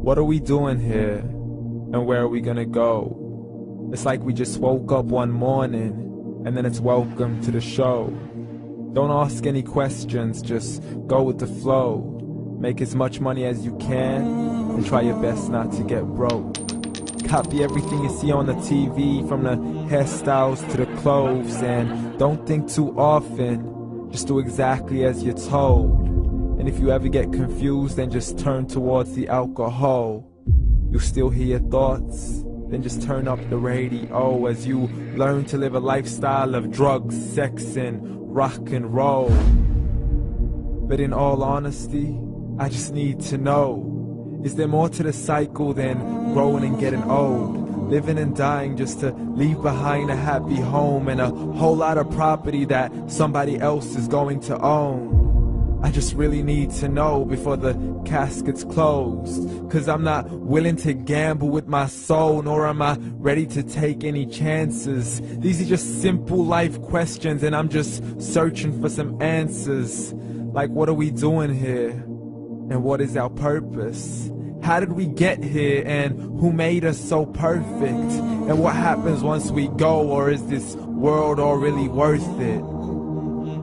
What are we doing here? And where are we gonna go? It's like we just woke up one morning, and then it's welcome to the show. Don't ask any questions, just go with the flow. Make as much money as you can, and try your best not to get broke. Copy everything you see on the TV, from the hairstyles to the clothes, and don't think too often, just do exactly as you're told. And if you ever get confused, then just turn towards the alcohol. You still hear your thoughts? Then just turn up the radio as you learn to live a lifestyle of drugs, sex, and rock and roll. But in all honesty, I just need to know, is there more to the cycle than growing and getting old? Living and dying just to leave behind a happy home and a whole lot of property that somebody else is going to own. I just really need to know before the casket's closed, 'cause I'm not willing to gamble with my soul, nor am I ready to take any chances. These are just simple life questions, and I'm just searching for some answers. Like, what are we doing here? And what is our purpose? How did we get here, and who made us so perfect? And what happens once we go, or is this world all really worth it?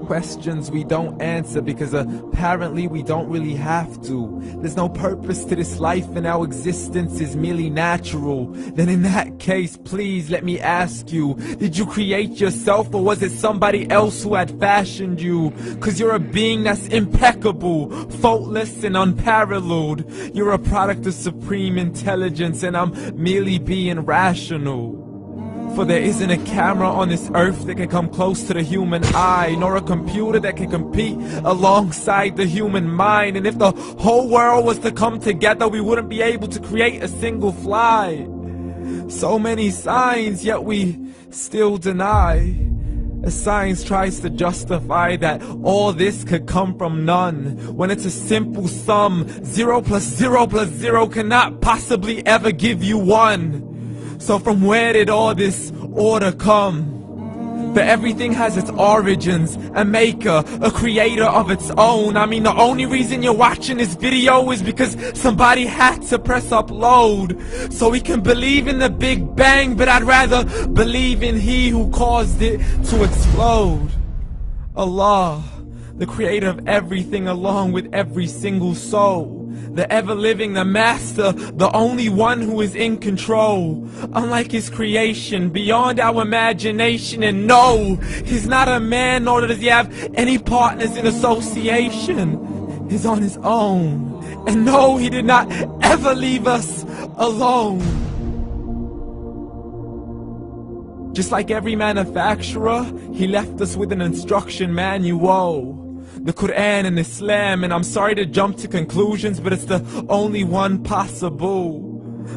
Questions we don't answer because apparently we don't really have to. There's no purpose to this life and our existence is merely natural. Then in that case, please let me ask you, did you create yourself, or was it somebody else who had fashioned you? 'Cause you're a being that's impeccable, faultless and unparalleled. You're a product of supreme intelligence, and I'm merely being rational. For there isn't a camera on this earth that can come close to the human eye, nor a computer that can compete alongside the human mind. And if the whole world was to come together, we wouldn't be able to create a single fly. So many signs, yet we still deny. As science tries to justify that all this could come from none, when it's a simple sum. 0 plus 0 plus 0 cannot possibly ever give you 1. So from where did all this order come? But everything has its origins, a maker, a creator of its own. I mean, the only reason you're watching this video is because somebody had to press upload. So we can believe in the Big Bang, but I'd rather believe in He who caused it to explode. Allah, the creator of everything, along with every single soul. The ever-living, the master, the only one who is in control. Unlike his creation, beyond our imagination. And no, he's not a man, nor does he have any partners in association. He's on his own. And no, he did not ever leave us alone. Just like every manufacturer, he left us with an instruction manual. The Quran and Islam, and I'm sorry to jump to conclusions, but it's the only one possible.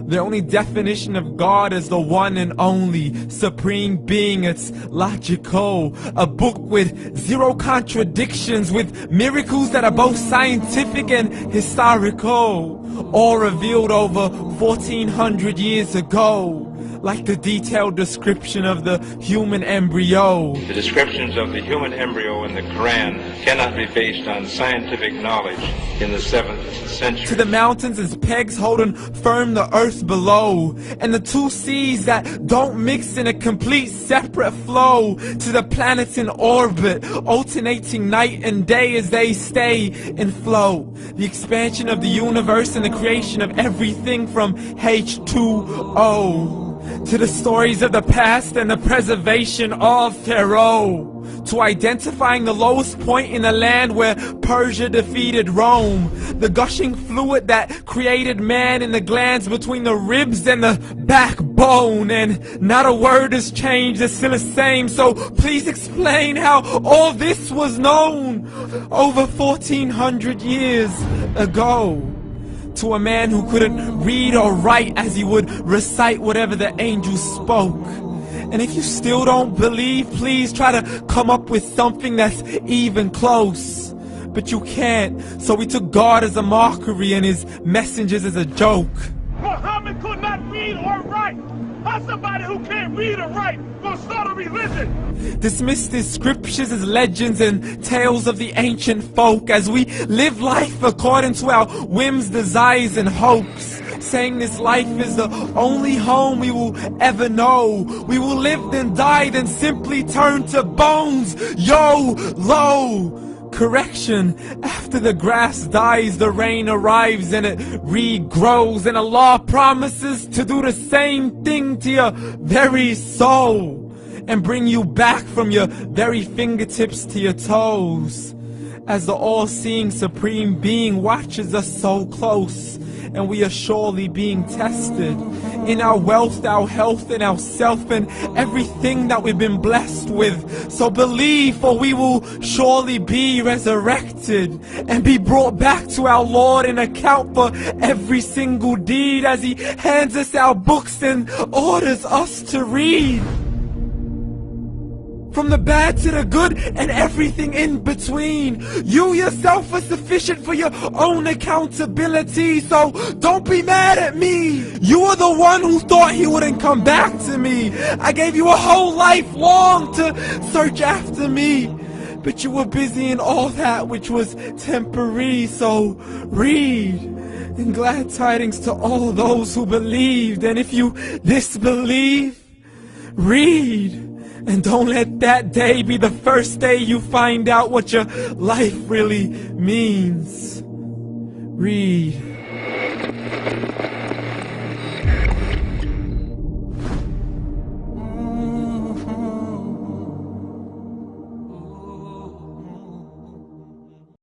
The only definition of God is the one and only supreme being. It's logical, a book with 0 contradictions, with miracles that are both scientific and historical, all revealed over 1400 years ago. Like the detailed description of the human embryo. The descriptions of the human embryo in the Quran cannot be based on scientific knowledge in the 7th century. To the mountains as pegs holding firm the earth below, and the 2 seas that don't mix in a complete separate flow. To the planets in orbit, alternating night and day as they stay in flow. The expansion of the universe and the creation of everything from H2O. To the stories of the past and the preservation of Pharaoh. To identifying the lowest point in the land where Persia defeated Rome. The gushing fluid that created man in the glands between the ribs and the backbone. And not a word has changed, it's still the same. So please explain how all this was known over 1400 years ago. To a man who couldn't read or write, as he would recite whatever the angels spoke. And if you still don't believe, please try to come up with something that's even close. But you can't, so we took God as a mockery and his messengers as a joke. Muhammad could not read or write. How's somebody who can't read or write gonna start a religion? Dismissed his scriptures as legends and tales of the ancient folk, as we live life according to our whims, desires and hopes. saying this life is the only home we will ever know. We will live then die then simply turn to bones. YOLO! Correction, after the grass dies, the rain arrives and it regrows, and Allah promises to do the same thing to your very soul and bring you back from your very fingertips to your toes, as the all-seeing supreme being watches us so close, and we are surely being tested in our wealth, our health, and our self, and everything that we've been blessed with. So believe, for we will surely be resurrected and be brought back to our Lord and account for every single deed, as He hands us our books and orders us to read. From the bad to the good and everything in between. You yourself are sufficient for your own accountability, so don't be mad at me. You are the one who thought He wouldn't come back to me. I gave you a whole life long to search after me, but you were busy in all that which was temporary. So read, and glad tidings to all those who believed. And if you disbelieve, read. And don't let that day be the first day you find out what your life really means. Read.